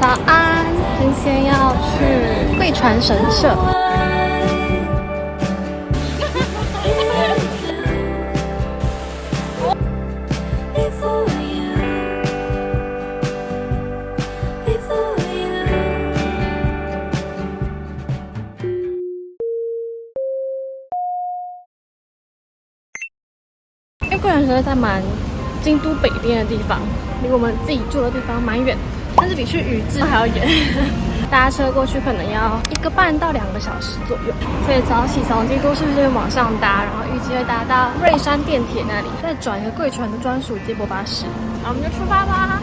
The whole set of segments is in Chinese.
早安，今天要去貴船神社。因為貴船神社在京都北邊的地方，離我們自己住的地方蠻遠，但是比去宇治還要遠。搭車過去可能要1個半到2個小時左右，所以早起從京都市這邊往上搭，然後預計會搭到瑞山電鐵那裡，再轉一個貴船的專屬接駁巴士，然後我們就出發吧。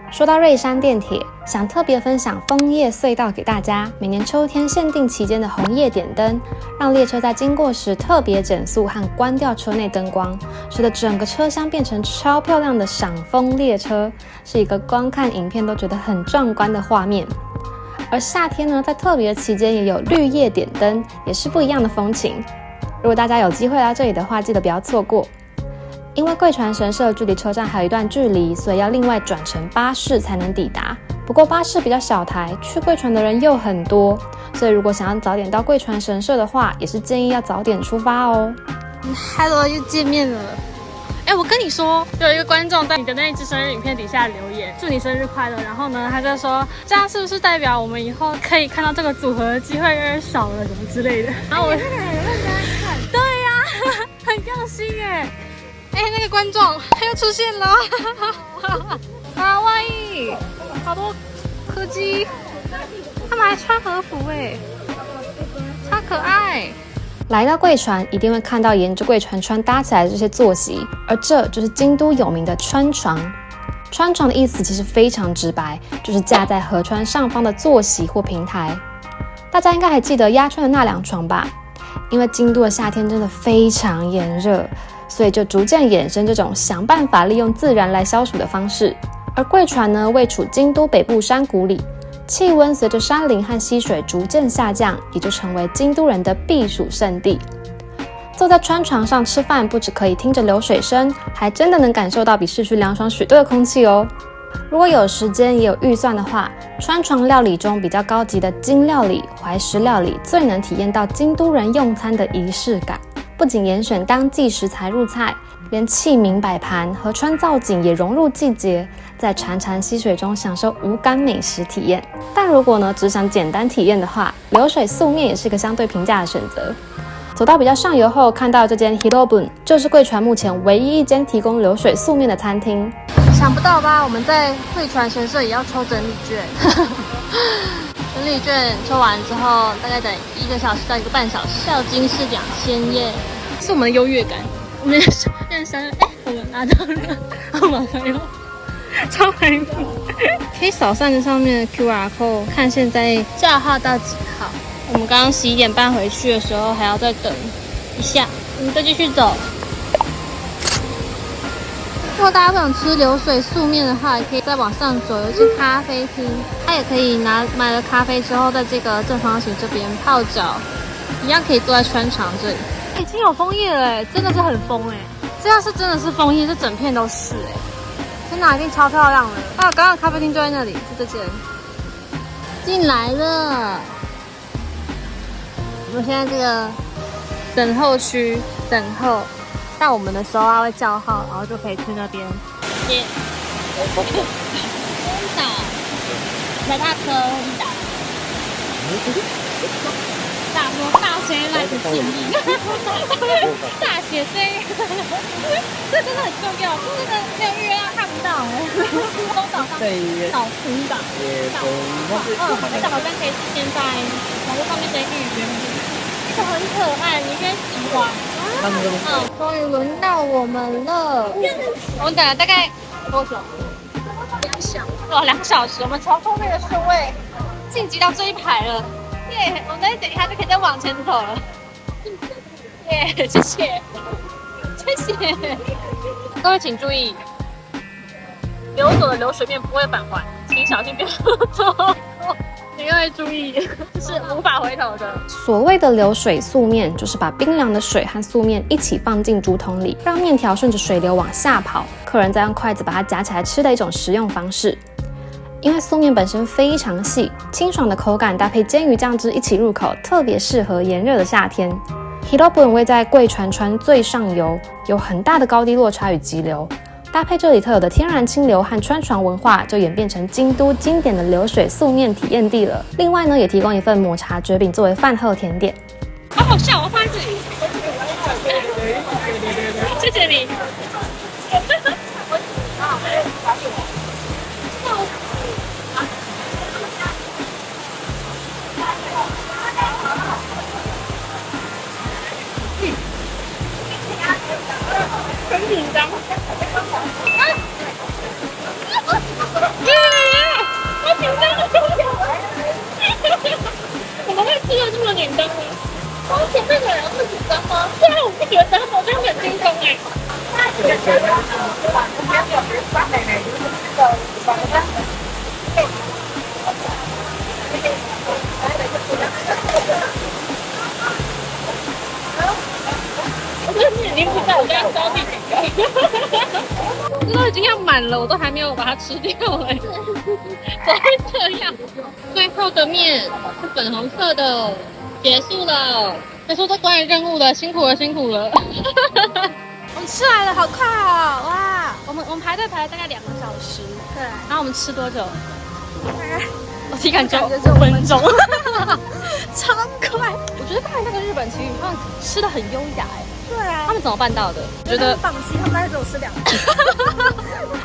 說到瑞山電鐵，想特別分享楓葉隧道給大家。每年秋天限定期間的紅葉點燈，讓列車在經過時特別減速和關掉車內燈光，使得整個車廂變成超漂亮的賞楓列車，是一個光看影片都覺得很壯觀的畫面。而夏天呢，在特別期間也有綠葉點燈，也是不一樣的風情。如果大家有機會來這裡的話，記得不要錯過。因為貴船神社距離車站還有一段距離，所以要另外轉乘巴士才能抵達。不過巴士比較小台，去貴船的人又很多，所以如果想要早點到貴船神社的話，也是建議要早點出發哦。Hello， 又見面了。我跟你說，有一個觀眾在你的那一支生日影片底下留言，祝你生日快樂。然後呢，他就說，這樣是不是代表我們以後可以看到這個組合的機會越來越少了，什麼之類的？然後我，對呀，很用心耶。那個觀眾他又出現了，啊，哇伊，好多柯基，他們還穿和服超可愛。來到貴船，一定會看到沿着貴船川搭起來的這些坐席，而這就是京都有名的川床。川床的意思其實非常直白，就是架在河川上方的坐席或平台。大家應該還記得鴨川的納涼床吧？因為京都的夏天真的非常炎熱，所以就逐漸衍生這種想辦法利用自然來消暑的方式。而貴船呢，位處京都北部山谷裡，氣溫隨着山林和溪水逐漸下降，也就成為京都人的避暑勝地。坐在川床上吃飯，不只可以聽着流水聲，還真的能感受到比市區涼爽許多的空氣哦。如果有時間也有預算的話，川床料理中比較高級的京料理、懷石料理，最能體驗到京都人用餐的儀式感。不僅嚴選當季食材入菜，連器皿擺盤、河川造景也融入季節，在潺潺溪水中享受無感美食體驗。但如果呢，只想簡單體驗的話，流水素麵也是一個相對平價的選擇。走到比較上游後，看到這間 Hirobun， 就是貴船目前唯一一間提供流水素麵的餐廳。想不到吧？我們在貴船神社也要抽整理券。整理券抽完之後，大概等1個小時到1個半小時，票金是2000耶，是我們的優越感。我們認生，我們拿到了，我馬上要超回復，可以掃上面的 QR code， 看現在叫號到幾號。我們剛剛11點半回去的時候，還要再等一下，我們再繼續走。如果大家不想吃流水素麵的話，也可以再往上走，有一間咖啡廳，它也可以買了咖啡之後，在這個正方形這邊泡腳，一樣可以坐在川床這裡。已經有楓葉了，真的是很楓這樣是真的是楓葉，這整片都是天哪，一定超漂亮的。剛剛咖啡廳就在那裡，就這間。進來了，我們現在這個等候區等候。到我們的時候他會叫號，然後就可以去那邊。耶！東島，來大車，東島。大學來的建議。大學生，這真的很重要，这個沒有預約看不到東島上島群島。而且好像可以提前在網絡上面先預約。這個很可愛，你應該喜歡。終於輪到我們了。我們等了大概多久？2小時。2小時，我們從後面的順位晉級到這一排了。耶！我們再等一下就可以再往前走了。耶！謝謝，謝謝。各位請注意，流走的流水面不會返還，請小心不要錯。你要注意，是無法回頭的。所謂的流水素麵，就是把冰涼的水和素麵一起放進竹筒裡，讓麵條順着水流往下跑，客人再用筷子把它夾起來吃的一種食用方式。因為素麵本身非常細，清爽的口感搭配煎魚醬汁一起入口，特別適合炎熱的夏天。Hirobun 位在貴船川最上游，有很大的高低落差與急流，搭配這裡特有的天然清流和川床文化，就演變成京都經典的流水素麵體驗地了。另外呢，也提供一份抹茶卷餅作為飯後甜點。好好笑，我放在這裡。謝謝你。很緊張。好緊張！怎麼會吃得這麼緊張呢？前面的人會緊張嗎？對啊，我不覺得，我覺得很輕鬆哎。我觉得你已經不知道我家招娣幾個，這都已經要滿了，我都還沒有把它吃掉哎。怎麼會這樣？最後的麵是粉紅色的，結束了。結束這關於任務的，辛苦了，辛苦了。我們吃來了，好快哦！哇，我們排队排了大概2個小時。對。然後我們吃多久？大概我體感就5分鐘，超快。我覺得刚才那個日本情侶他們吃的很優雅哎。對啊。他們怎麼辦到的？我覺得放心，他們大概只有吃2坨。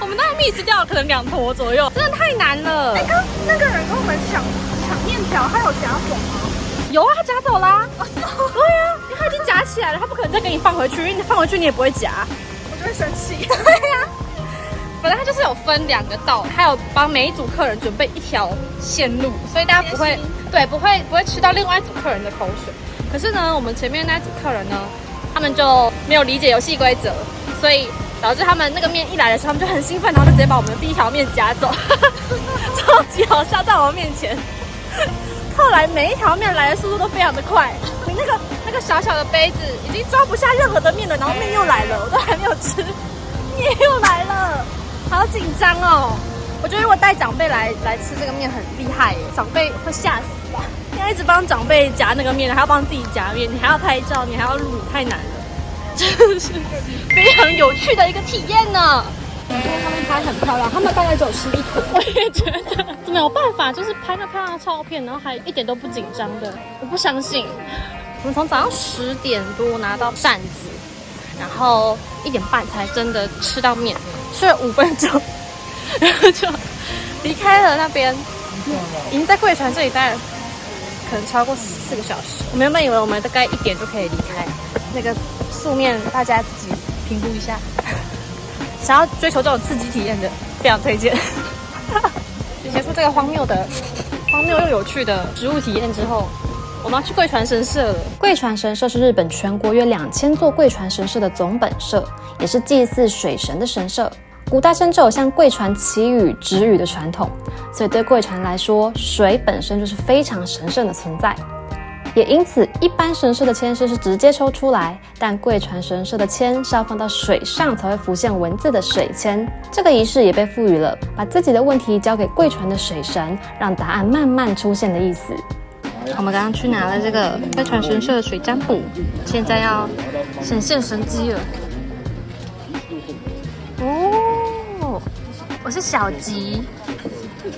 我們大概 miss 掉了可能2坨左右，真的太難了。哎，剛那個人跟我們搶麵條，他有夾走嗎？有啊，他夾走啦。對啊，因為他已經夾起來了，他不可能再給你放回去，因為你放回去你也不會夾，我就會生氣。對呀，本來他就是有分2個道，還有幫每一組客人準備一條線路，所以大家不會不會吃到另外一組客人的口水。可是呢，我們前面那一組客人呢，他們就沒有理解遊戲規則，所以導致他們那個麵一來的時候，他們就很興奮，然後就直接把我們的第一條麵夾走，超級好笑，在我們面前。後來每一條麵來的速度都非常的快，你那個小小的杯子已經裝不下任何的麵了，然後麵又來了，我都還沒有吃，麵又來了，好緊張哦！我覺得如果帶長輩來吃這個麵很厲害耶，長輩會嚇死吧？要一直幫長輩夾那個麵，還要幫自己夾麵，你還要拍照，你還要錄，太難了，真的是非常有趣的一個體驗呢。因為他們拍很漂亮，他們大概只有吃1坨。我也覺得，怎麼有辦法就是拍那漂亮的照片，然後還一點都不緊張的？我不相信。我們從早上10點多拿到扇子，然後1點半才真的吃到麵，吃了5分鐘，然後就離開了那邊。已經在貴船這裡待了可能超過4個小時。我們原本以為我們大概1點就可以離開。那個素麵大家自己評估一下。想要追求這種刺激體驗的，非常推薦。結束這個荒謬又有趣的食物體驗之後，我們要去貴船神社了。貴船神社是日本全國約2000座貴船神社的總本社，也是祭祀水神的神社。古代甚至有向貴船祈雨止雨的傳統，所以對貴船來說，水本身就是非常神聖的存在。也因此，一般神社的籤詩是直接抽出來，但貴船神社的籤是要放到水上才會浮現文字的水籤。這個儀式也被賦予了把自己的問題交給貴船的水神，讓答案慢慢出現的意思。我們剛剛去拿了這個貴船神社的水占卜，現在要顯現神蹟了。哦，我是小吉，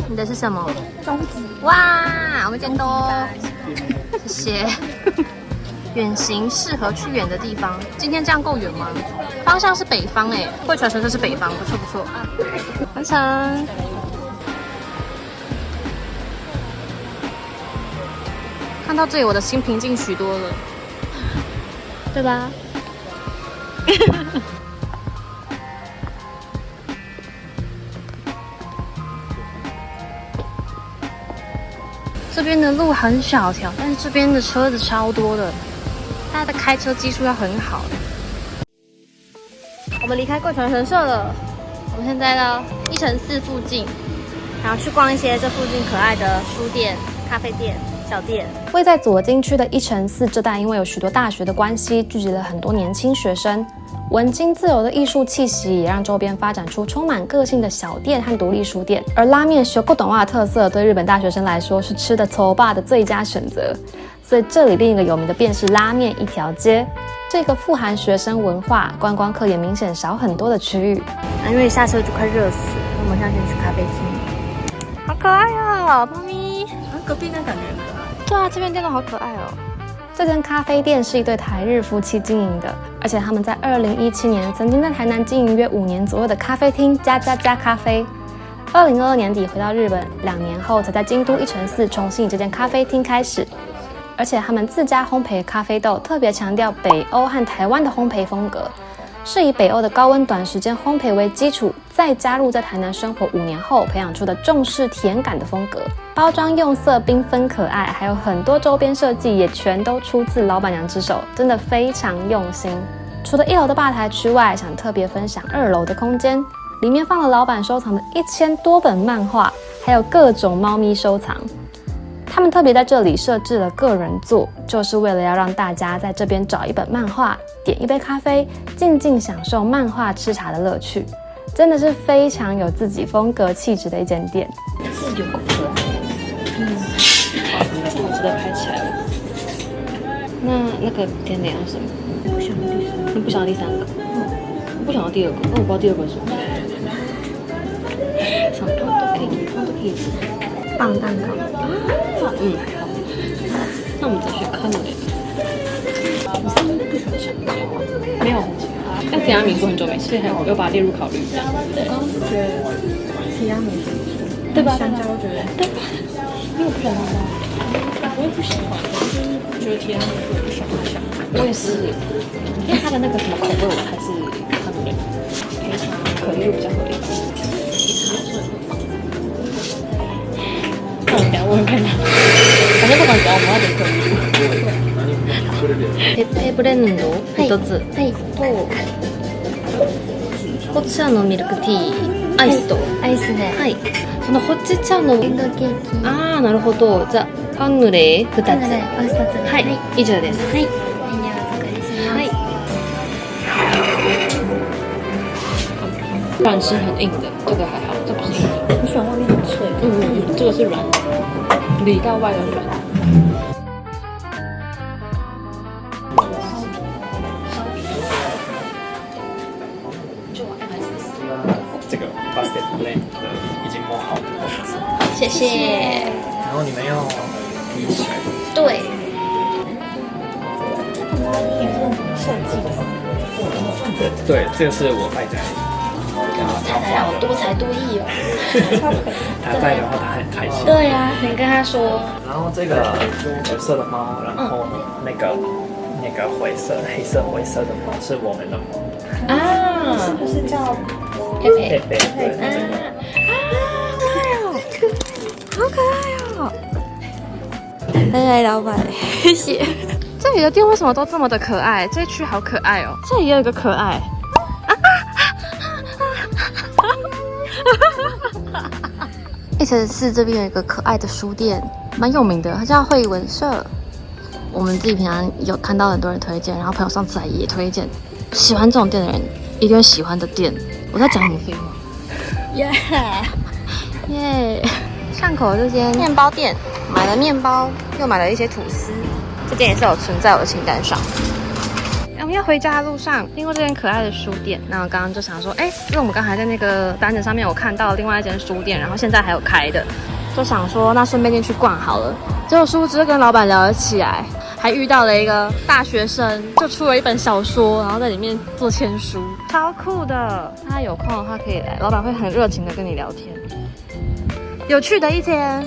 你的是什麼？中吉。哇，我們見多。謝謝。遠行適合去遠的地方，今天這樣夠遠嗎？方向是北方哎，貴船神社是北方，不錯不錯。完成。看到這裡，我的心平靜許多了，對吧？這邊的路很小條，但是這邊的車子超多的，大家的開車技術要很好。我們離開貴船神社了，我們現在到一乘4附近，然後去逛一些這附近可愛的書店、咖啡店、小店。位在左京區的一乘4這帶，因為有許多大學的關係，聚集了很多年輕學生。文青自由的藝術氣息也讓周邊發展出充滿個性的小店和獨立書店。而拉麵修古董瓦的特色，對日本大學生來說是吃的粗飽的最佳選擇。所以這裡另一個有名的便是拉麵一條街，這個富含學生文化、觀光客也明顯少很多的區域。因為下車就快熱死了，我們現在先去咖啡廳。好可愛哦，貓咪！隔壁那感覺很可愛。對啊，這邊店都好可愛哦。這間咖啡店是一對台日夫妻經營的，而且他們在2017年曾經在台南經營約5年左右的咖啡廳加咖啡。2022年底回到日本，2年後才在京都1乘4重新以這間咖啡廳開始。而且他們自家烘焙的咖啡豆特別強調北歐和台灣的烘焙風格，是以北歐的高溫短時間烘焙為基礎，再加入在台南生活5年後培養出的重視甜感的風格。包裝用色繽紛可愛，還有很多周邊設計也全都出自老闆娘之手，真的非常用心。除了1樓的吧台區外，想特別分享2樓的空間，裡面放了老闆收藏的1000多本漫畫，還有各種貓咪收藏。他們特別在這裡設置了個人座，就是為了要讓大家在這邊找一本漫畫，點一杯咖啡，靜靜享受漫畫吃茶的樂趣。真的是非常有自己風格氣質的一間店。是有够可愛。好，这样值得拍起来了。那個甜點要什麼？不想要第三個。你不想要第三個？我不想要第二個。那我不知道第二個是什麼。想胖都可以吃。棒蛋糕。好。那我們再去看那個。我3個不喜歡香蕉。沒有很喜歡。但提拉米蘇很久沒吃，所以我又把它列入考慮。我剛剛覺得提拉米蘇不錯，對吧？香蕉我覺得對吧？因為我不喜歡香蕉，我也不喜歡，就是覺得提拉米蘇我不喜歡香蕉。我也是，因為它的那個什麼口味我還是看不了，黑茶可丽露比較合理。我很看到，反正不管怎樣，我們要點可麗露。ペッペブレンド1つ、はいとホッチ茶のミルクティーアイスとアイスで、はい。そのホッチ茶のリンゴケーキ。ああ、なるほど。じゃあカヌレ2つ。はい、以上です。はい。お疲れ様。はい。軟是很硬的，這個還好，這不是硬的。我喜歡外面很脆。這個是軟的，裡到外都軟。這個 Basket Blend 已經磨好的東西，謝謝。然後你們用滴水。對。對，這個是我太太。太太好多才多藝哦。他在的話，他很開心。對呀，你跟他說。然後這個紫色的貓，然後那個灰色、黑色、灰色的貓是我們的貓。啊，是不是叫佩佩？佩佩，對。好可愛哦！來，老闆，謝謝。這裡的店為什麼都這麼的可愛？這一區好可愛哦！這裡也有一個可愛。104這邊有一個可愛的書店，蠻有名的，它叫惠文社。我們自己平常有看到很多人推薦，然後朋友上次來也推薦。喜歡這種店的人一定會喜歡的店。我在講什麼廢話？耶耶！巷口這間麵包店，買了麵包，又買了一些吐司。這間也是有存在我的清單上。我們要回家的路上經過這間可愛的書店，那我剛剛就想說，因為我們剛才在那個單子上面我看到另外一間書店，然後現在還有開的，就想說那順便進去逛好了。結果殊不知跟老闆聊了起來，還遇到了一個大學生，就出了一本小說，然後在裡面做簽書，超酷的。大家有空的話可以來，老闆會很熱情的跟你聊天。有趣的一天。